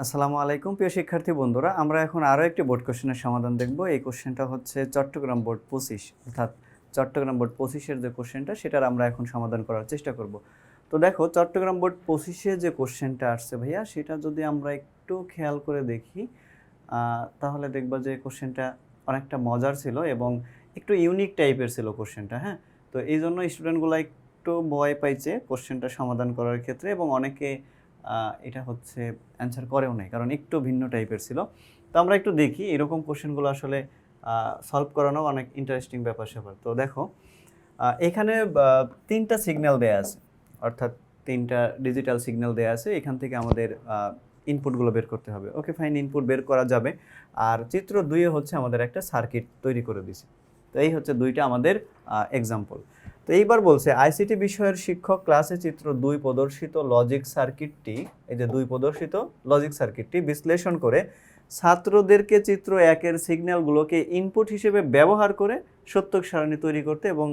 আসসালামু আলাইকুম প্রিয় শিক্ষার্থী বন্ধুরা, আমরা এখন আরও একটি বোর্ড কোশ্চেনের সমাধান দেখব। এই কোশ্চেনটা হচ্ছে চট্টগ্রাম বোর্ড 25, অর্থাৎ চট্টগ্রাম বোর্ড 25-এর যে কোশ্চেনটা সেটার আমরা এখন সমাধান করার চেষ্টা করব। তো দেখো, চট্টগ্রাম বোর্ড 25-এ যে কোশ্চেনটা আসছে ভাইয়া, সেটা যদি আমরা একটু খেয়াল করে দেখি তাহলে দেখবা যে কোশ্চেনটা অনেকটা মজার ছিল এবং একটু ইউনিক টাইপের ছিল কোশ্চেনটা। হ্যাঁ, তো এই জন্য স্টুডেন্টগুলো একটু ভয় পাইছে কোশ্চেনটা সমাধান করার ক্ষেত্রে, এবং অনেকে এটা হচ্ছে অ্যান্সার করেও নাই, কারণ একটু ভিন্ন টাইপের ছিল। তো আমরা একটু দেখি এরকম কোশ্চেনগুলো আসলে সলভ করানো অনেক ইন্টারেস্টিং ব্যাপার স্যাপার। তো দেখো, এখানে তিনটা সিগন্যাল দেয়া আছে, অর্থাৎ তিনটা ডিজিটাল সিগন্যাল দেয়া আছে। এখান থেকে আমাদের ইনপুটগুলো বের করতে হবে। ওকে ফাইন, ইনপুট বের করা যাবে। আর চিত্র 2-এ হচ্ছে আমাদের একটা সার্কিট তৈরি করে দিছে। তো এই হচ্ছে দুইটা আমাদের এক্সাম্পল। তো এইবার বলছে আইসিটি বিষয়ের শিক্ষক ক্লাসে চিত্র 2 প্রদর্শিত লজিক সার্কিটটি, এই যে 2 প্রদর্শিত লজিক সার্কিটটি বিশ্লেষণ করে ছাত্রদেরকে চিত্র 1-এর সিগন্যালগুলোকে ইনপুট হিসেবে ব্যবহার করে সত্যক সারণী তৈরি করতে এবং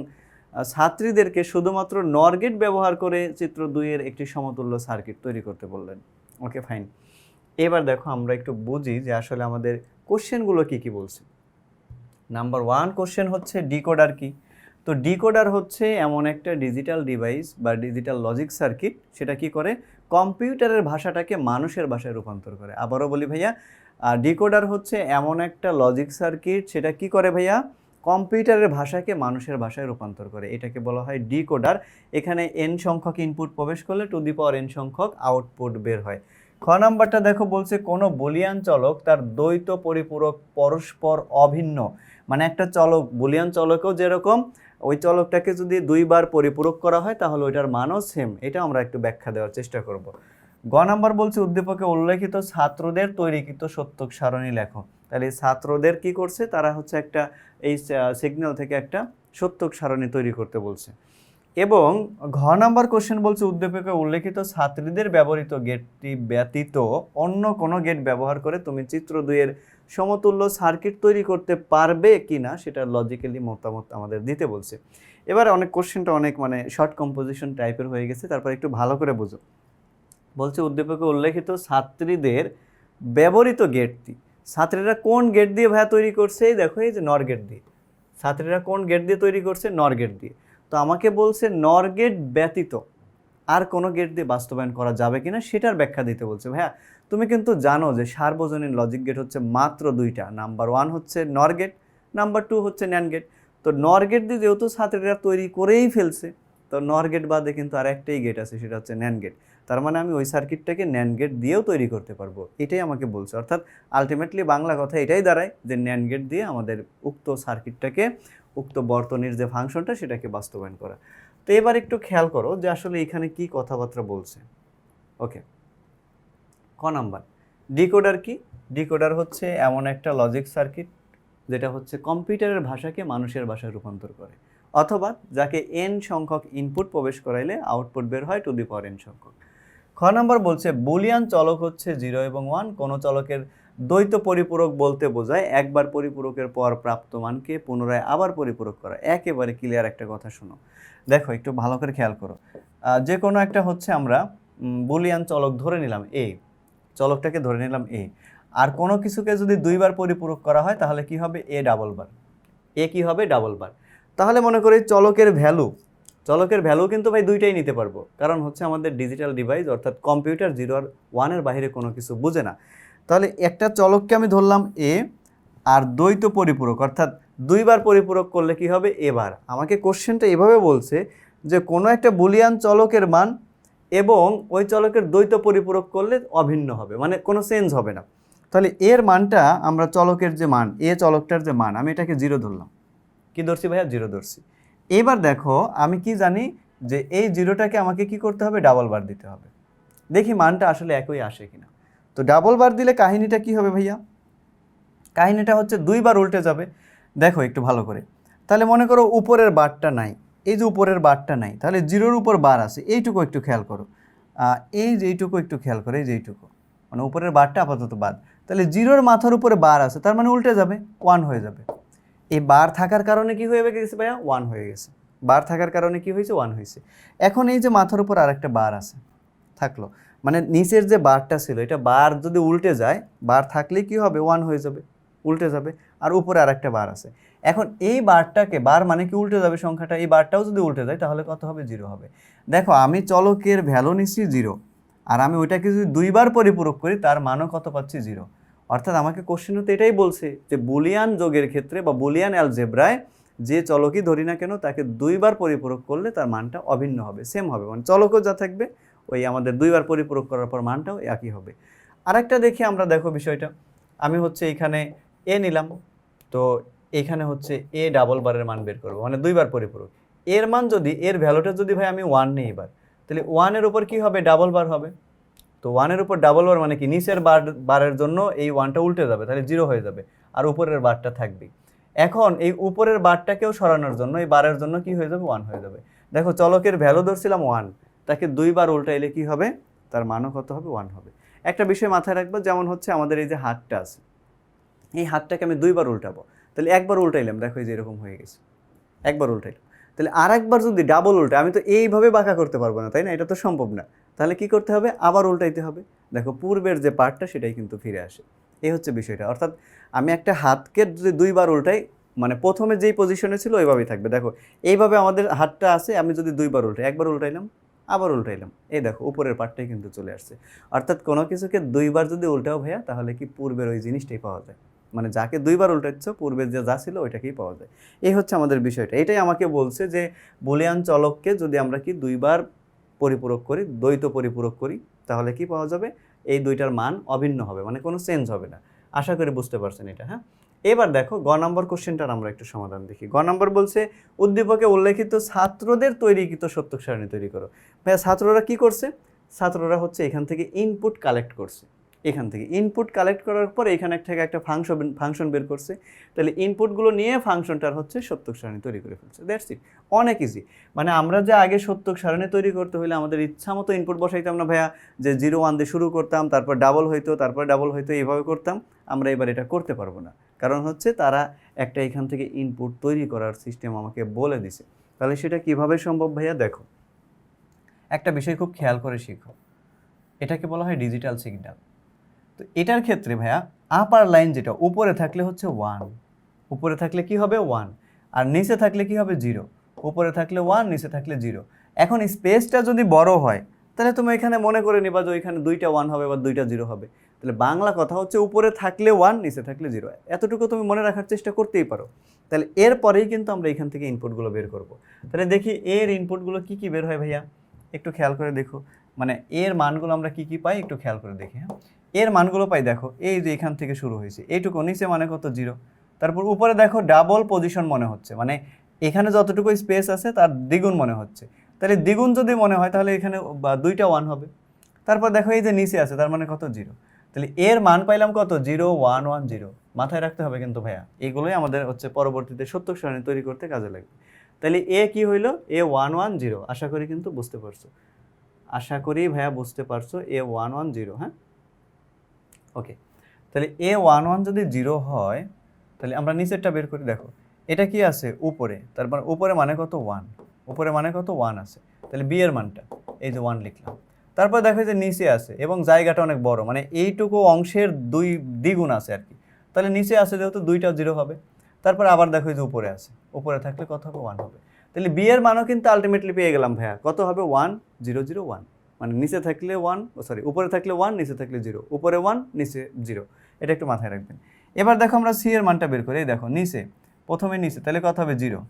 ছাত্রীদেরকে শুধুমাত্র নর গেট ব্যবহার করে চিত্র 2-এর একটি সমতুল্য সার্কিট তৈরি করতে বললেন। ওকে ফাইন, এবার দেখো আমরা একটু বুঝি যে আসলে আমাদের কোশ্চেনগুলো কি বলছে। নাম্বার 1 কোশ্চেন হচ্ছে ডিকোডার কি। তো ডিকোডার হচ্ছে এমন একটা ডিজিটাল ডিভাইস বা ডিজিটাল লজিক সার্কিট, সেটা কি করে কম্পিউটারের ভাষাটাকে মানুষের ভাষায় রূপান্তর করে। আবারও বলি ভাইয়া, ডিকোডার হচ্ছে এমন একটা লজিক সার্কিট, সেটা কি করে ভাইয়া কম্পিউটারের ভাষাকে মানুষের ভাষায় রূপান্তর করে, এটাকে বলা হয় ডিকোডার। এখানে n সংখ্যক ইনপুট প্রবেশ করলে টু দি পাওয়ার n সংখ্যক আউটপুট বের হয়। খ নাম্বারটা দেখো, বলছে কোনো বুলিয়ান চলক তার দ্বৈত পরিপূরক পরস্পর অভিন্ন, মানে একটা চলক বুলিয়ান চলকও যেরকম, ওই চলকটাকে যদি দুইবার পরিপূরক করা হয় তাহলে ওইটার মানও সেম। এটা আমরা একটু ব্যাখ্যা দেওয়ার চেষ্টা করব। গ নাম্বার বলছে উদ্দীপকে উল্লেখিত ছাত্রদের তৈরিকৃত সত্যক সারণী লেখো। তাহলে ছাত্রদের কি করছে, তারা হচ্ছে একটা এই সিগন্যাল থেকে একটা সত্যক সারণী তৈরি করতে বলছে। এবং ঘ নাম্বার কোশ্চেন বলছে উদ্দীপকে উল্লেখিত ছাত্রীদের ব্যবহৃত গেটটি ব্যতীত অন্য কোনো গেট ব্যবহার করে তুমি চিত্র 2-এর সমতুল্য সার্কিট তৈরি করতে পারবে কিনা সেটা লজিক্যালি মতামত আমাদের দিতে বলছে। এবার অনেক কোশ্চেনটা অনেক মানে শর্ট কম্পোজিশন টাইপের হয়ে গেছে, তারপর একটু ভালো করে বুঝো। বলছে উদ্দীপকে উল্লেখিত ছাত্রীদের ব্যবহৃত গেটটি, ছাত্রীরা কোন গেট দিয়ে ভাইয়া তৈরি করছে, এই দেখো এই যে নর গেট দিয়ে। ছাত্রীরা কোন গেট দিয়ে তৈরি করছে, নর গেট দিয়ে। তো আমাকে বলছে নর গেট ব্যতীত আর কোনো গেট দিয়ে বাস্তবায়ন করা যাবে কিনা সেটার ব্যাখ্যা দিতে বলছে। ভাইয়া তুমি কিন্তু জানো যে সার্বজনীন লজিক গেট হচ্ছে মাত্র দুইটা, নাম্বার 1 হচ্ছে নর গেট, নাম্বার 2 হচ্ছে ন্যান্ড গেট। তো নর গেট দিয়ে যেহেতু ছাত্রীরা তৈরি করেই ফেলছে, তো নর গেট বাদে কিন্তু আর একটাই গেট আছে, সেটা হচ্ছে ন্যান্ড গেট। তার মানে আমি ওই সার্কিটটাকে ন্যান্ড গেট দিয়েও তৈরি করতে পারবো, এটাই আমাকে বলছে। অর্থাৎ আলটিমেটলি বাংলা কথা এটাই দাঁড়ায় যে ন্যান্ড গেট দিয়ে আমাদের উক্ত সার্কিটটাকে, উক্ত বর্তনীর যে ফাংশনটা সেটাকে বাস্তবায়ন করা। তো এবার একটু খেয়াল করো যে আসলে এখানে কি কথাবার্তা বলছে। ওকে, ক নাম্বার ডিকোডার কি। ডিকোডার হচ্ছে এমন একটা লজিক সার্কিট যেটা হচ্ছে কম্পিউটারের ভাষাকে মানুষের ভাষায় রূপান্তর করে, অথবা যাকে n সংখ্যক ইনপুট প্রবেশ করাইলে আউটপুট বের হয় টু দি পাওয়ার n সংখ্যক। খ নাম্বার বলছে বুলিয়ান চলক হচ্ছে 0 এবং 1, কোনো চলকের দ্বৈত পরিপূরক বলতে বোঝায় একবার পরিপূরকের পর প্রাপ্ত মানকে পুনরায় আবার পরিপূরক করা। একেবারে ক্লিয়ার একটা কথা শোনো, দেখো একটু ভালো করে খেয়াল করো। যে কোনো একটা হচ্ছে আমরা বুলিয়ান চলক ধরে নিলাম এ, চলকটাকে ধরে নিলাম এ, আর কোনো কিছুকে যদি দুইবার পরিপূরক করা হয় তাহলে কি হবে, এ ডাবল বার, এ কি হবে ডাবল বার। তাহলে মনে করি চলকের ভ্যালু কিন্তু ভাই দুইটাই নিতে পারবো, কারণ হচ্ছে আমাদের ডিজিটাল ডিভাইস অর্থাৎ কম্পিউটার 0 আর 1-এর বাইরে কোনো কিছু বুঝে না। তাহলে একটা চলককে আমি ধরলাম এ, আর দ্বৈত পরিপূরক অর্থাৎ দুইবার পরিপূরক করলে কি হবে, এবার। আমাকে কোশ্চেনটা এভাবে বলছে যে কোনো একটা বুলিয়ান চলকের মান এবং ওই চলকের দ্বৈত পরিপূরক করলে অভিন্ন হবে, মানে কোনো চেঞ্জ হবে না। তাহলে এর মানটা আমরা চলকের যে মান, এ চলকটার যে মান, আমি এটাকে 0 ধরলাম। কি ধরছি ভাইয়া, 0 ধরছি। এবার দেখো আমি কি জানি যে এই 0টাকে আমাকে কি করতে হবে, ডাবল বার দিতে হবে। দেখি মানটা আসলে একই আসে কিনা। তো ডাবল বার দিলে কাহিনীটা কি হবে ভাইয়া, কাহিনীটা হচ্ছে দুইবার উল্টে যাবে। দেখো একটু ভালো করে, তাহলে মনে করো উপরের বারটা নাই, এই যে উপরের বারটা নাই, তাহলে 0-র উপর বার আছে, এইটুকু একটু খেয়াল করো। এই যে এইটুকু একটু খেয়াল করো, এই যে এইটুকু, মানে উপরের বারটা আপাতত বাদ। তাহলে 0-র মাথার উপরে বার আছে, তার মানে উল্টে যাবে, 1 হয়ে যাবে। এই বার থাকার কারণে কি হয়ে গেছে ভাইয়া, 1 হয়ে গেছে। বার থাকার কারণে কি হয়েছে, 1 হয়েছে। এখন এই যে মাথার উপর আরেকটা বার আছে, থাকলো, মানে নিচের যে বারটা ছিল এটা বার যদি উল্টে যায়, বার থাকলে কি হবে 1 হয়ে যাবে, উল্টে যাবে। আর উপরে আরেকটা বার আছে, এখন এই বারটাকে, বার মানে কি উল্টে যাবে সংখ্যাটা, এই বারটাও যদি উল্টে যায় তাহলে কত হবে 0 হবে। দেখো আমি চলকের ভ্যালু নিচ্ছি 0, আর আমি ওইটাকে যদি দুইবার পরিপূরক করি তার মানও কত পাচ্ছি 0। অর্থাৎ আমাকে কোশ্চেনে তো এটাই বলছে যে বুলিয়ান যোগের ক্ষেত্রে বা বুলিয়ান অ্যালজেব্রায় যে চলকই ধরি না কেন তাকে দুইবার পরিপূরক করলে তার মানটা অভিন্ন হবে, সেম হবে, মানে চলকও যা থাকবে ওই আমাদের দুইবার পরিপূরক করার পর মানটাও একই হবে। আরেকটা দেখি আমরা, দেখো বিষয়টা, আমি হচ্ছে এখানে এ নিলাম, তো এখানে হচ্ছে এ ডাবল বারের মান বের করবো, মানে দুইবার পরিপূরক। এর মান যদি, এর ভ্যালুটা যদি ভাই আমি 1 নিই এবার, তাহলে 1-এর উপর কি হবে, ডাবল বার হবে। তো 1-এর উপর ডাবল বার মানে কি, নিচের বারের জন্য এই 1টা উল্টে যাবে, তাহলে 0 হয়ে যাবে, আর উপরের বারটা থাকবে। এখন এই উপরের বারটাকেও সরানোর জন্য এই বারের জন্য কি হয়ে যাবে, 1 হয়ে যাবে। দেখো চলকের ভ্যালু ধরছিলাম 1, তাকে দুইবার উল্টাইলে কি হবে, তার মানও কত হবে, 1 হবে। একটা বিষয় মাথায় রাখবো, যেমন হচ্ছে আমাদের এই যে হাতটা আছে, এই হাতটাকে আমি দুইবার উল্টাবো, তাহলে একবার উল্টাইলাম, দেখো এই যে এরকম হয়ে গেছে, একবার উল্টাইলাম, তাহলে আর একবার যদি ডাবল উল্টে, আমি তো এইভাবে বাঁকা করতে পারবো না, তাই না, এটা তো সম্ভব না। তাহলে কি করতে হবে, আবার উল্টাইতে হবে। দেখো পূর্বের যে পার্টটা সেটাই কিন্তু ফিরে আসে, এই হচ্ছে বিষয়টা। অর্থাৎ আমি একটা হাতকে যদি দুইবার উল্টাই, মানে প্রথমে যেই পজিশনে ছিল ওইভাবেই থাকবে। দেখো এইভাবে আমাদের হাতটা আছে, আমি যদি দুইবার উল্টাই, একবার উল্টাইলাম, আবার উল্টাইলাম, এই দেখো উপরের পার্টটাই কিন্তু চলে আসছে। অর্থাৎ কোনো কিছুকে দুইবার যদি উল্টাও ভাইয়া, তাহলে কি পূর্বের ওই জিনিসটাই পাওয়া যায়, মানে যাকে দুইবার উল্টাচ্ছ পূর্বের যে যা ছিল ওইটাকেই পাওয়া যায়। এই হচ্ছে আমাদের বিষয়টা। এটাই আমাকে বলছে যে বুলিয়ান চলককে যদি আমরা কি দুইবার পরিপূরক করি, দ্বৈত পরিপূরক করি, তাহলে কি পাওয়া যাবে, এই দুইটার মান অভিন্ন হবে, মানে কোনো চেঞ্জ হবে না। আশা করি বুঝতে পারছেন এটা। হ্যাঁ, এবার দেখো গ নম্বর কোশ্চেনটার আমরা একটু সমাধান দেখি। গ নম্বর বলছে উদ্দীপকে উল্লেখিত ছাত্রদের তৈরিকৃত সত্যক সারণী তৈরি করো। ভাইয়া ছাত্ররা কি করছে, ছাত্ররা হচ্ছে এখান থেকে ইনপুট কালেক্ট করছে, এখান থেকে ইনপুট কালেক্ট করার পর এখানে থেকে একটা ফাংশন বের করছে। তাহলে ইনপুটগুলো নিয়ে ফাংশনটার হচ্ছে সত্যক সারণী তৈরি করে ফেলছে। দ্যাটস ইট, অনেক ইজি। মানে আমরা যে আগে সত্যক সারণী তৈরি করতে হলে আমাদের ইচ্ছা মতো ইনপুট বসাইতাম না ভাইয়া, যে 0 1 দিয়ে শুরু করতাম, তারপর ডাবল হইতো, তারপর ডাবল হইতো, এইভাবে করতাম। আমরা এবার এটা করতে পারবো না, কারণ হচ্ছে তারা একটা এখান থেকে ইনপুট তৈরি করার সিস্টেম আমাকে বলে দিছে। তাহলে সেটা কিভাবে সম্ভব ভাইয়া, দেখো একটা বিষয় খুব খেয়াল করে শিখো, এটাকে বলা হয় ডিজিটাল সিগন্যাল। তো এটার ক্ষেত্রে ভাইয়া আপার লাইন যেটা উপরে থাকলে হচ্ছে 1, উপরে থাকলে কি হবে 1, আর নিচে থাকলে কি হবে 0, উপরে থাকলে 1, নিচে থাকলে 0। এখন স্পেসটা যদি বড় হয় তাহলে তুমি এখানে মনে করে নিবা যে ওইখানে 2টা 1 হবে বা 2টা 0 হবে। তাহলে বাংলা কথা হচ্ছে উপরে থাকলে 1, নিচে থাকলে 0, এতটুকু তুমি মনে রাখার চেষ্টা করতেই পারো। তাহলে এরপরেই কিন্তু আমরা এখান থেকে ইনপুটগুলো বের করব। তাহলে দেখি এর ইনপুটগুলো কি কি বের হয় ভাইয়া, একটু খেয়াল করে দেখো, মানে এর মানগুলো আমরা কি কি পাই একটু খেয়াল করে দেখি। হ্যাঁ, এর মানগুলো পাই, দেখো এই যে এখান থেকে শুরু হয়েছে এইটুকু, নিচে মানে কত 0, তারপর উপরে দেখো ডাবল পজিশন মনে হচ্ছে, মানে এখানে যতটুকু স্পেস আছে তার দ্বিগুণ মনে হচ্ছে। তাহলে দ্বিগুণ যদি মনে হয় তাহলে এখানে 2টা 1 হবে। তারপর দেখো এই যে নিচে আছে তার মানে কত 0, তাহলে এর মান পাইলাম কত 0 1 1 0। মাথায় রাখতে হবে কিন্তু ভাইয়া, এগুলোই আমাদের হচ্ছে পরবর্তীতে সত্যক সারণী তৈরি করতে কাজে লাগবে। তাহলে এ কি হইলো, এ 1 1 0। আশা করি কিন্তু বুঝতে পারছো, আশা করি ভাইয়া বুঝতে পারছো, এ 1 1 0। হ্যাঁ, ওকে। তাহলে এ 1 1 যদি 0 হয় তাহলে আমরা নিচেরটা বের করি। দেখো এটা কি আছে উপরে, তারপর উপরে মানে কত 1, উপরে মানে কত 1 আছে, তাহলে বি এর মানটা এই যে 1 লিখলাম। তারপর দেখো যে নিচে আছে এবং জায়গাটা অনেক বড়, মানে এইটুকু অংশের 2 দ্বিগুণ আছে আর কি, তাহলে নিচে আছে যেহেতু 2টা 0 হবে। তারপর আবার দেখো যে উপরে আছে, উপরে থাকলে কত হবে 1 হবে। তাহলে বি এর মানও কিন্তু আলটিমেটলি পেয়ে গেলাম ভাইয়া, কত হবে 1 0 0 1, মানে নিচে থাকলে 1, উপরে থাকলে 1, নিচে থাকলে 0, উপরে 1, নিচে 0। এটা একটু মাথায় রাখবেন। এবার দেখো আমরা সি এর মানটা বের করি। এই দেখো নিচে, প্রথমে নিচে, তাহলে কত হবে 0,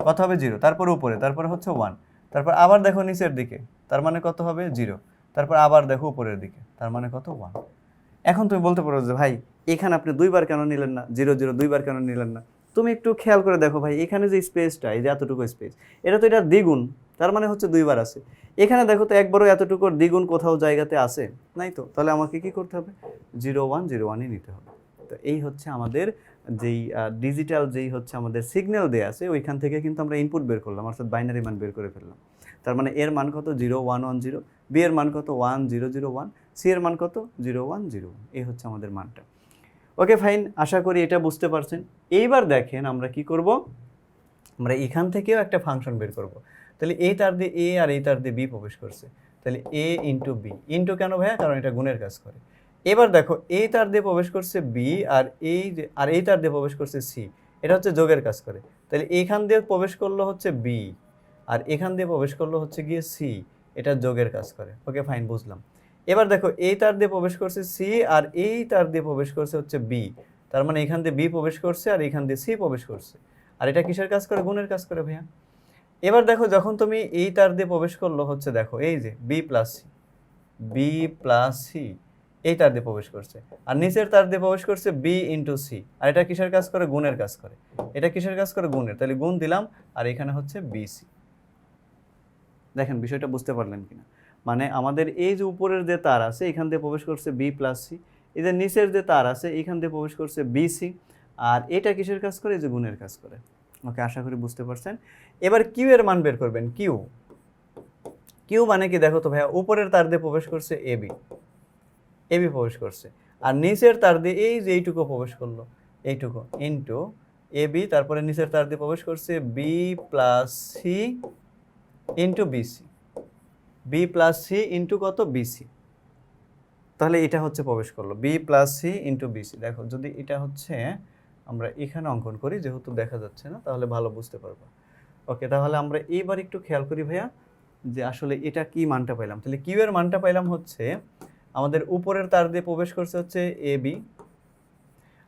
কত হবে 0, তারপর উপরে, তারপর হচ্ছে 1, তারপর আবার দেখো নিচের দিকে, তার মানে কত হবে 0, তারপর আবার দেখো উপরের দিকে, তার মানে কত 1। এখন তুমি বলতে পারো যে ভাই এখানে আপনি দুইবার কেন নিলেন না, 0 0 দুইবার কেন নিলেন না। তুমি একটু খেয়াল করে দেখো ভাই, এখানে যে স্পেসটা, এই যে এতটুকু স্পেস, এটা তো এটা দ্বিগুণ, তার মানে হচ্ছে দুইবার আছে। এখানে দেখো তো একবারও এতটুকুর দ্বিগুণ কোথাও জায়গাতে আছে নাই তো, তাহলে আমাকে কি করতে হবে, 0 1 0 1ই নিতে হবে। তো এই হচ্ছে আমাদের যেই ডিজিটাল যেই হচ্ছে আমাদের সিগন্যাল দেয়া আছে, ওইখান থেকে কিন্তু আমরা ইনপুট বের করলাম, অর্থাৎ বাইনারি মান বের করে ফেললাম। তার মানে এর মান কত 0 1 1 0, বি এর মান কত 1 0 0 1, সি এর মান কত 0 1 0। এই হচ্ছে আমাদের মানটা। ওকে ফাইন, আশা করি এটা বুঝতে পারছেন। এইবার দেখেন আমরা কি করব, আমরা এখান থেকেও একটা ফাংশন বের করব। তাহলে এই তার দিয়ে এ আর এই তার দিয়ে বি প্রবেশ করছে, তাহলে এ ইন্টু বি, ইন্টু কেন ভাইয়া, কারণ এটা গুণের কাজ করে। এবার দেখো এই তার দিয়ে প্রবেশ করছে বি, আর এই তার দিয়ে প্রবেশ করছে সি, এটা হচ্ছে যোগের কাজ করে। তাহলে এইখান দিয়ে প্রবেশ করলো হচ্ছে বি, আর এখান দিয়ে প্রবেশ করলো হচ্ছে গিয়ে সি, এটা যোগের কাজ করে। ওকে ফাইন, বুঝলাম। এবার দেখো এই তার দিয়ে প্রবেশ করছে সি, আর এই তার দিয়ে প্রবেশ করছে হচ্ছে বি, তার মানে এখান দিয়ে বি প্রবেশ করছে আর এখান দিয়ে সি প্রবেশ করছে, আর এটা কিসের কাজ করে, গুণের কাজ করে ভাইয়া। এবার দেখো যখন তুমি এই তার দিয়ে প্রবেশ করলো হচ্ছে, দেখো এই যে বি প্লাস সি এই তার দিয়ে প্রবেশ করছে, আর নিচের তার দিয়ে প্রবেশ করছে বি ইন্টু সি, আর এটা কিসের কাজ করে, গুণের কাজ করে। এটা কিসের কাজ করে, গুণের, তাহলে গুণ দিলাম, আর এখানে হচ্ছে বিসি। দেখেন বিষয়টা বুঝতে পারলেন কিনা, মানে আমাদের এই যে উপরের যে তার আছে এখান দিয়ে প্রবেশ করছে বি প্লাস সি, এই যে নিচের যে তার আছে এখান দিয়ে প্রবেশ করছে বিসি, আর এটা কিসের কাজ করে, এই যে গুণের কাজ করে। ওকে, আশা করি বুঝতে পারছেন। এবার কিউ এর মান বের করবেন। কিউ মানে কি, দেখো তো ভাইয়া, উপরের তার দিয়ে প্রবেশ করছে এবি প্রবেশ করছে, আর নিচের তার দিয়ে এই যে এইটুকু প্রবেশ করলো, এইটুকু ইন্টু এবি, তারপরে নিচের তার দিয়ে প্রবেশ করছে B plus C into BC, B plus C into কত, বিসি। তাহলে এটা হচ্ছে প্রবেশ করলো B plus C into BC. দেখো যদি এটা হচ্ছে আমরা এখানে অঙ্কন করি, যেহেতু দেখা যাচ্ছে না, তাহলে ভালো বুঝতে পারবো। ওকে, তাহলে আমরা এইবার একটু খেয়াল করি ভাইয়া, যে আসলে এটা কি মানটা পাইলাম। তাহলে কিউ এর মানটা পাইলাম হচ্ছে আমাদের উপরের তার দিয়ে প্রবেশ করছে হচ্ছে এ বি,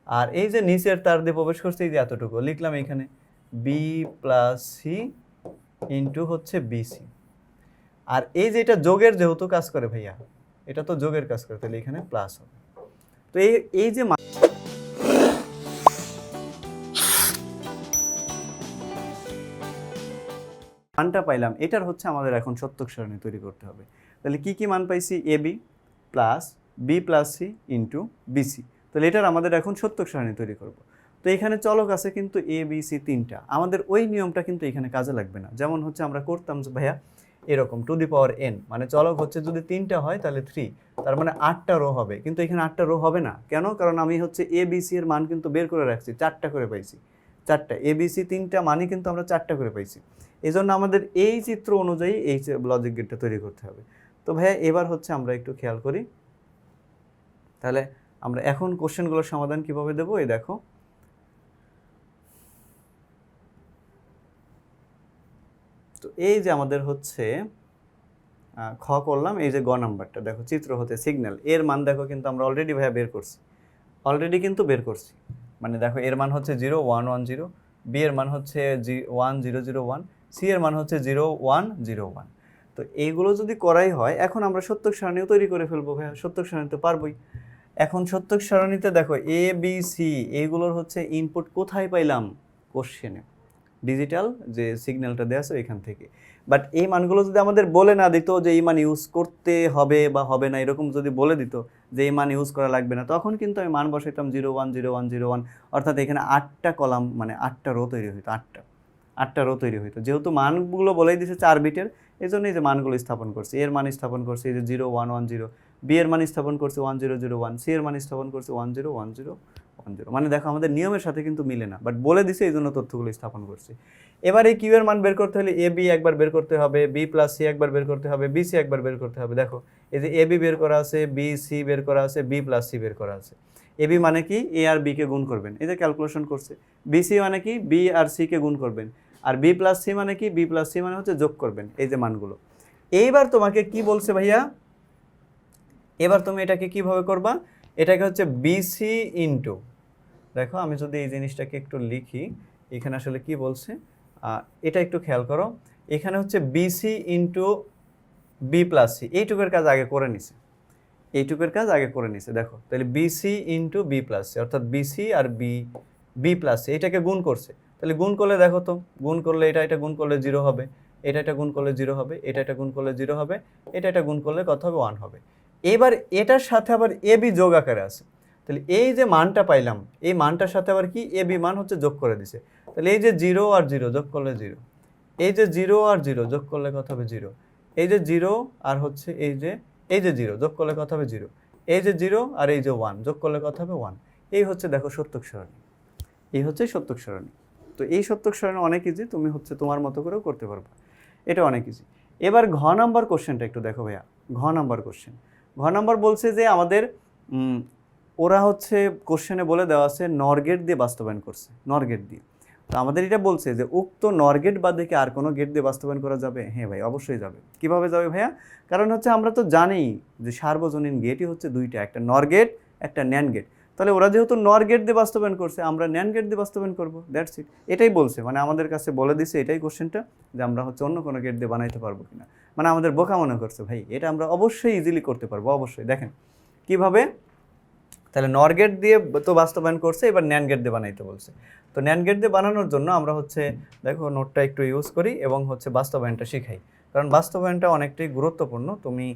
আর এই যে নিচের তার দিয়ে প্রবেশ করছে এই যে এতটুকু লিখলাম এখানে বি প্লাস সি ইন্টু হচ্ছে বিসি, আর এই যে এটা যোগের যেহেতু কাজ করে ভাইয়া, এটা তো যোগের কাজ করে, তাহলে এখানে প্লাস হবে। তো এই যে মানটা পাইলাম, এটার হচ্ছে আমাদের এখন সত্যক সারণী তৈরি করতে হবে। তাহলে কি কি মান পাইছি, A B plus B plus C into BC, তাহলে এটার আমাদের এখন সত্যক সারণী তৈরি করব। তো এখানে চলক আছে কিন্তু এ বি সি তিনটা, আমাদের ওই নিয়মটা কিন্তু এখানে কাজে লাগবে না। যেমন হচ্ছে আমরা করতাম যে ভাইয়া এরকম টু দি পাওয়ার এন, মানে চলক হচ্ছে যদি তিনটা হয় তাহলে 3, তার মানে 8টা রো হবে, কিন্তু এখানে 8টা রো হবে না। কেন? কারণ আমি হচ্ছে এ বি সি এর মান কিন্তু বের করে রাখছি, 4টা করে পাইছি, 4টা এ বি সি তিনটা মানে কিন্তু আমরা 4টা করে পাইছি। এই জন্য আমাদের এই চিত্র অনুযায়ী এই লজিক গেটটা তৈরি করতে হবে। তো ভাইয়া এবার হচ্ছে আমরা একটু খেয়াল করি, তাহলে আমরা এখন কোশ্চেনগুলোর সমাধান কিভাবে দেবো, এই দেখো। তো এই যে আমাদের হচ্ছে খ করলাম, এই যে গ নাম্বারটা দেখো, চিত্র হতে সিগন্যাল, এর মান দেখো কিন্তু আমরা অলরেডি ভাইয়া বের করছি, মানে দেখো এর মান হচ্ছে 0 1 1 0, বি এর মান হচ্ছে 1 0 0 1, সি এর মান হচ্ছে 0 1 0 1। তো এইগুলো যদি করাই হয়, এখন আমরা সত্যক সারণীও তৈরি করে ফেলবো ভাইয়া, সত্যক সারণী তো পারবোই। এখন সত্যক সারণীতে দেখো এ বি সি এইগুলোর হচ্ছে ইনপুট কোথায় পাইলাম, কোশ্চেনে ডিজিটাল যে সিগন্যালটা দেওয়া আছে এখান থেকে। বাট এই মানগুলো যদি আমাদের বলে না দিত যে এই মান ইউজ করতে হবে বা হবে না, এরকম যদি বলে দিত যে এই মান ইউজ করা লাগবে না, তখন কিন্তু আমি মান বসাইতাম 0 1 0 1 0 1, অর্থাৎ এখানে 8টা কলাম মানে 8টা রো তৈরি হইতো, 8টা রো তৈরি হইতো। যেহেতু মানগুলো বলেই দিছে 4 বিটের, এই জন্য এই যে মানগুলো স্থাপন করছে, এর মান স্থাপন করছে এই যে 0 1 1 0, বি এর মান স্থাপন করছে 1 0 0 1, সি এর মান স্থাপন করছে 1 0 1 0 1 0। মানে দেখো আমাদের নিয়মের সাথে কিন্তু মিলে না, বাট বলে দিছে এই জন্য তথ্যগুলো স্থাপন করছে। এবার এই কিউ এর মান বের করতে হলে এ বি একবার বের করতে হবে, বি প্লাস সি একবার বের করতে হবে, বি সি একবার বের করতে হবে। দেখো এই যে এ বি বের করা আছে, বি সি বের করা আছে, বি প্লাস সি বের করা আছে। এ বি মানে কি, এ আর বি কে গুণ করবেন, এই যে ক্যালকুলেশন করছে। বি সি মানে কি, বি আর সি কে গুণ করবেন। আর বি প্লাস সি মানে কি, বি প্লাস সি মানে হচ্ছে যোগ করবেন, এই যে মানগুলো। এইবার তোমাকে কি বলছে ভাইয়া, এবার তুমি এটাকে কিভাবে করবা, এটাকে হচ্ছে বিসি ইন্টু, দেখো আমি যদি এই জিনিসটাকে একটু লিখি, এখানে আসলে কি বলছে এটা একটু খেয়াল করো। এখানে হচ্ছে BC into B plus C, এইটুকের কাজ আগে করে নিছে, দেখো তাহলে BC into B plus C, অর্থাৎ বিসি আর বি প্লাস সি এটাকে গুণ করছে। তাহলে গুণ করলে দেখো তো, গুণ করলে এটা গুণ করলে 0 হবে, এটা গুণ করলে 0 হবে, এটা গুণ করলে 0 হবে, এটা গুণ করলে কত হবে, 1 হবে। এবার এটার সাথে আবার এ বি যোগ আকারে আছে, তাহলে এই যে মানটা পাইলাম, এই মানটার সাথে আবার কি এ বি মান হচ্ছে যোগ করে দিছে। তাহলে এই যে 0 আর 0 যোগ করলে 0, এই যে 0 আর 0 যোগ করলে কত হবে 0, এই যে 0 আর হচ্ছে এই যে 0 যোগ করলে কত হবে 0, এই যে 0 আর এই যে 1 যোগ করলে কত হবে 1। এই হচ্ছে দেখো সত্যক সারণী, এই হচ্ছে সত্যক সারণী। তো এই সত্যক সারণী অনেক ইজি, তুমি হচ্ছে তোমার মতো করেও করতে পারবে, এটা অনেক ইজি। এবার ঘ নাম্বার কোশ্চেনটা একটু দেখো ভাইয়া, ঘ নাম্বার কোশ্চেন। ঘ নাম্বার বলছে যে আমাদের ওরা হচ্ছে কোশ্চেনে বলে দেওয়া আছে নর গেট দিয়ে বাস্তবায়ন করছে, নর গেট দিয়ে। তো আমাদের এটা বলছে যে উক্ত নর গেট বাদে কি আর কোনো গেট দিয়ে বাস্তবায়ন করা যাবে? হ্যাঁ ভাই, অবশ্যই যাবে। কিভাবে যাবে ভাইয়া? কারণ হচ্ছে আমরা তো জানি যে সার্বজনীন গেটই হচ্ছে দুইটা, একটা নর গেট, একটা ন্যান্ড গেট। তাহলে ওরা যেহেতু নর গেট দিয়ে বাস্তবায়ন করছে, আমরা ন্যান্ড গেট দিয়ে বাস্তবায়ন করবো, দ্যাটস ইট। এটাই বলছে, মানে আমাদের কাছে বলে দিছে এটাই কোশ্চেনটা, যে আমরা হচ্ছে অন্য কোনো গেট দিয়ে বানাইতে পারবো কিনা। মানে আমাদের বোকা মনে করছে ভাই, এটা আমরা অবশ্যই ইজিলি করতে পারবো, অবশ্যই। দেখেন কিভাবে, তাহলে নর গেট দিয়ে তো বাস্তবায়ন করছে, এবার ন্যান্ড গেট দিয়ে বানাইতে বলছে। তো ন্যান্ড গেট দিয়ে বানানোর জন্য আমরা হচ্ছে দেখো নোটটা একটু ইউজ করি এবং হচ্ছে বাস্তবায়নটা শিখাই, কারণ বাস্তবায়নটা অনেকটাই গুরুত্বপূর্ণ। তুমি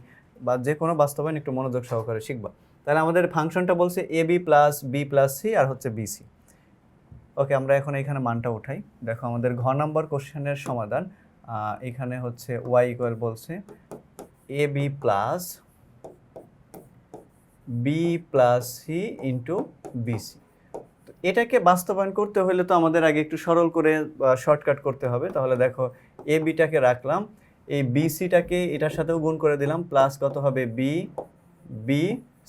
বা যে কোনো বাস্তবায়ন একটু মনোযোগ সহকারে শিখবা। তাহলে আমাদের ফাংশনটা বলছে A B plus B plus C আর হচ্ছে বিসি। ওকে, আমরা এখন এখানে মানটা উঠাই। দেখো আমাদের ঘ নাম্বার কোশ্চেনের সমাধান, এখানে হচ্ছে ওয়াই ইকুয়াল বলছে A B plus B plus C into BC. তো এটাকে বাস্তবায়ন করতে হলে তো আমাদের আগে একটু সরল করে শর্টকাট করতে হবে। তাহলে দেখো এ বিটাকে রাখলাম, এই বিসিটাকে এটার সাথেও গুণ করে দিলাম, প্লাস কত হবে বি বি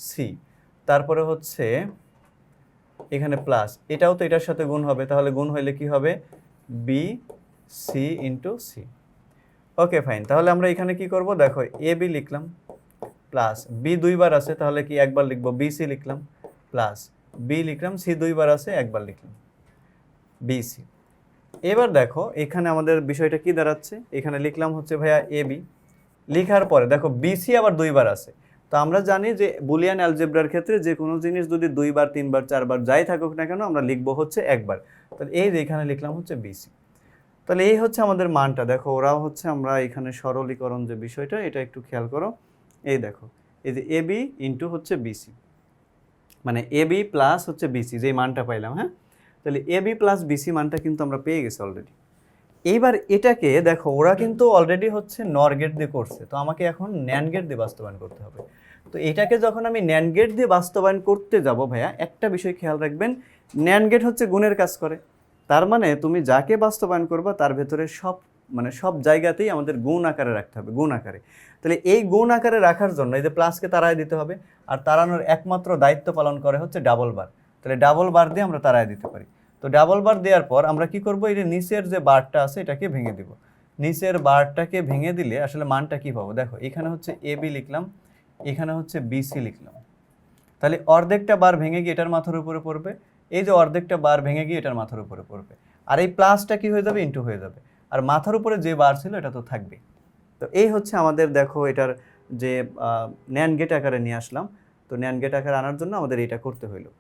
সি, তারপরে হচ্ছে এখানে প্লাস এটাও তো এটার সাথে গুণ হবে, তাহলে গুণ হইলে কি হবে B C into C. Okay fine, তাহলে আমরা এখানে কি করব, দেখো এ বি লিখলাম, প্লাস বি দুইবার আছে তাহলে কি একবার লিখবো, বি সি লিখলাম, প্লাস বি লিখলাম, সি দুইবার আছে একবার লিখলাম, বিসি। এবার দেখো এখানে আমাদের বিষয়টা কি দাঁড়াচ্ছে, এখানে লিখলাম হচ্ছে ভাইয়া এ বি, লিখার পরে দেখো বিসি আবার দুইবার আছে। তো আমরা জানি যে বুলিয়ান অ্যালজেব্রার ক্ষেত্রে যে কোনো জিনিস যদি দুইবার তিনবার চারবার যাই থাকুক না কেন আমরা লিখবো হচ্ছে একবার। তাহলে এই যে এখানে লিখলাম হচ্ছে বিসি। তাহলে এই হচ্ছে আমাদের মানটা। দেখো ওরাও হচ্ছে আমরা এখানে সরলীকরণ যে বিষয়টা এটা একটু খেয়াল করো। এই দেখো এই যে এ বি ইন্টু হচ্ছে বিসি, মানে এ বি প্লাস হচ্ছে বিসি, যেই মানটা পাইলাম। হ্যাঁ, তাহলে এ বি প্লাস বিসি মানটা কিন্তু আমরা পেয়ে গেছি অলরেডি। এইবার এটাকে দেখো ওরা কিন্তু অলরেডি হচ্ছে নর গেট দিয়ে করছে, তো আমাকে এখন ন্যান্ড গেট দিয়ে বাস্তবায়ন করতে হবে। তো এটাকে যখন আমি ন্যান্ড গেট দিয়ে বাস্তবায়ন করতে যাব ভাইয়া, একটা বিষয় খেয়াল রাখবেন, ন্যান্ড গেট হচ্ছে গুণের কাজ করে। তার মানে তুমি যাকে বাস্তবায়ন করবা তার ভেতরে সব জায়গাতেই আমাদের গুণ আকারে রাখতে হবে, গুণ আকারে। তাহলে এই গুণ আকারে রাখার জন্য এই যে প্লাসকে তাড়ায় দিতে হবে, আর তাড়ানোর একমাত্র দায়িত্ব পালন করে হচ্ছে ডাবল বার। তাহলে ডাবল বার দিয়ে আমরা তাড়ায় দিতে পারি। তো ডাবল বার দেওয়ার পর আমরা কি করব, এই যে নিচের যে বারটা আছে এটাকে ভেঙে দিব। নিচের বারটাকে ভেঙে দিলে আসলে মানটা কি পাবো, দেখো এখানে হচ্ছে এ বি লিখলাম, এখানে হচ্ছে বিসি লিখলাম। তাহলে অর্ধেকটা বার ভেঙে গিয়ে এটার মাথার উপরে পড়বে, এই যে অর্ধেকটা বার ভেঙে গিয়ে এটার মাথার উপরে পড়বে, আর এই প্লাসটা কি হয়ে যাবে, ইন্টু হয়ে যাবে, আর মাথার উপরে যে বার ছিল এটা তো থাকবে। তো এই হচ্ছে আমাদের দেখো এটার যে ন্যান্ড গেট আকারে নিয়ে আসলাম। তো ন্যান্ড গেট আকারে আনার জন্য আমাদের এটা করতে হইলো।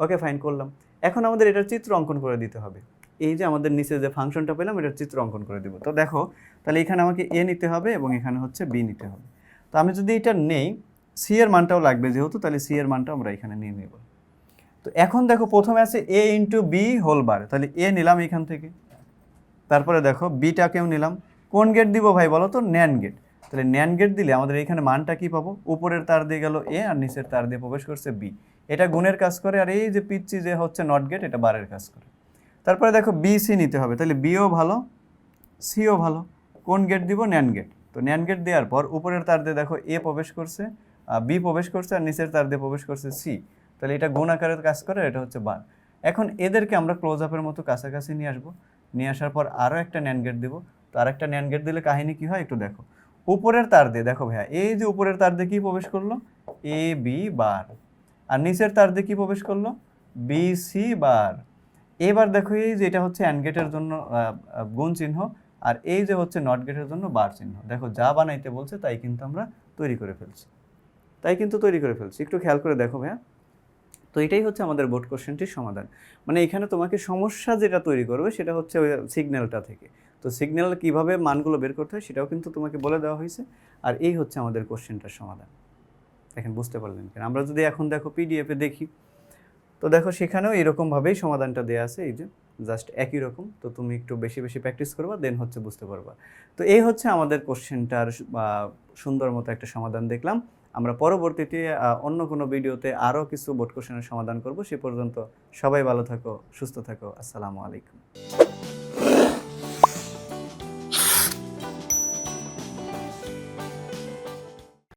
ওকে ফাইন, করলাম। এখন আমাদের এটার চিত্র অঙ্কন করে দিতে হবে। এই যে আমাদের নিচে যে ফাংশনটা পেলাম এটার চিত্র অঙ্কন করে দিব। তো দেখো তাহলে এখানে আমাকে এ নিতে হবে এবং এখানে হচ্ছে বি নিতে হবে। তো আমি যদি এটা নেই, সি এর মানটাও লাগবে যেহেতু, তাহলে সি এর মানটা আমরা এখানে নিয়ে নেব। তো এখন দেখো প্রথমে আছে এ ইন্টু বি হোল বার, তাহলে এ নিলাম এখান থেকে, তারপরে দেখো বিটাকেও নিলাম। কোন গেট দিব ভাই বলো তো, ন্যান্ড গেট। তাহলে ন্যান্ড গেট দিলে আমাদের এখানে মানটা কি পাবো, উপরের তার দিয়ে গেল এ আর নিচের তার দিয়ে প্রবেশ করছে বি, এটা গুণের কাজ করে, আর এই যে পিচ্ছি যে হচ্ছে নট গেট এটা বারের কাজ করে। তারপরে দেখো বি সি নিতে হবে, তাহলে বিও ভালো সিও ভালো। কোন গেট দিব, ন্যান্ড গেট। তো ন্যান্ড গেট দেওয়ার পর উপরের তার দিয়ে দেখো এ প্রবেশ করছে, বি প্রবেশ করছে, আর নিচের তার দিয়ে প্রবেশ করছে সি, তাহলে এটা গুণ আকারের কাজ করে, এটা হচ্ছে বার। এখন এদেরকে আমরা ক্লোজ আপের মতো কাছাকাছি নিয়ে আসবো, নিয়ে আসার পর আরও একটা ন্যান্ড গেট দিব। তো আর একটা ন্যান্ড গেট দিলে কাহিনী কি হয় একটু দেখো, উপরের তার দিয়ে দেখো ভাইয়া এই যে উপরের তার দিয়ে কি প্রবেশ করলো, এ বি বার, আর নিচের তার দিয়ে কি প্রবেশ করলো, বি সি বার। এবার দেখো এই যে এটা হচ্ছে অ্যান্ড গেটের জন্য গুণ চিহ্ন, আর এই যে হচ্ছে নট গেটের জন্য বার চিহ্ন। দেখো যা বানাইতে বলছে তাই কিন্তু আমরা তৈরি করে ফেলছি, একটু খেয়াল করে দেখো ভাইয়া। তো এটাই হচ্ছে আমাদের বোর্ড কোশ্চেনটির সমাধান। মানে এখানে তোমাকে সমস্যা যেটা তৈরি করবে সেটা হচ্ছে ওই সিগন্যালটা থেকে। তো সিগন্যাল কীভাবে মানগুলো বের করতে হয় সেটাও কিন্তু তোমাকে বলে দেওয়া হয়েছে, আর এই হচ্ছে আমাদের কোশ্চেনটার সমাধান। দেখেন বুঝতে পারলেন কেন? আমরা যদি এখন দেখো পিডিএফে দেখি, তো দেখো সেখানেও এরকমভাবেই সমাধানটা দেওয়া আছে, এই যে জাস্ট একই রকম। তো তুমি একটু বেশি বেশি প্র্যাকটিস করবা, দেন হচ্ছে বুঝতে পারবা। তো এই হচ্ছে আমাদের কোশ্চেনটার সুন্দর মতো একটা সমাধান দেখলাম। আমরা পরবর্তীতে অন্য কোনো ভিডিওতে আরও কিছু বোর্ড কোশ্চেনের সমাধান করব। সে পর্যন্ত সবাই ভালো থাকো, সুস্থ থাকো। আসসালামু আলাইকুম।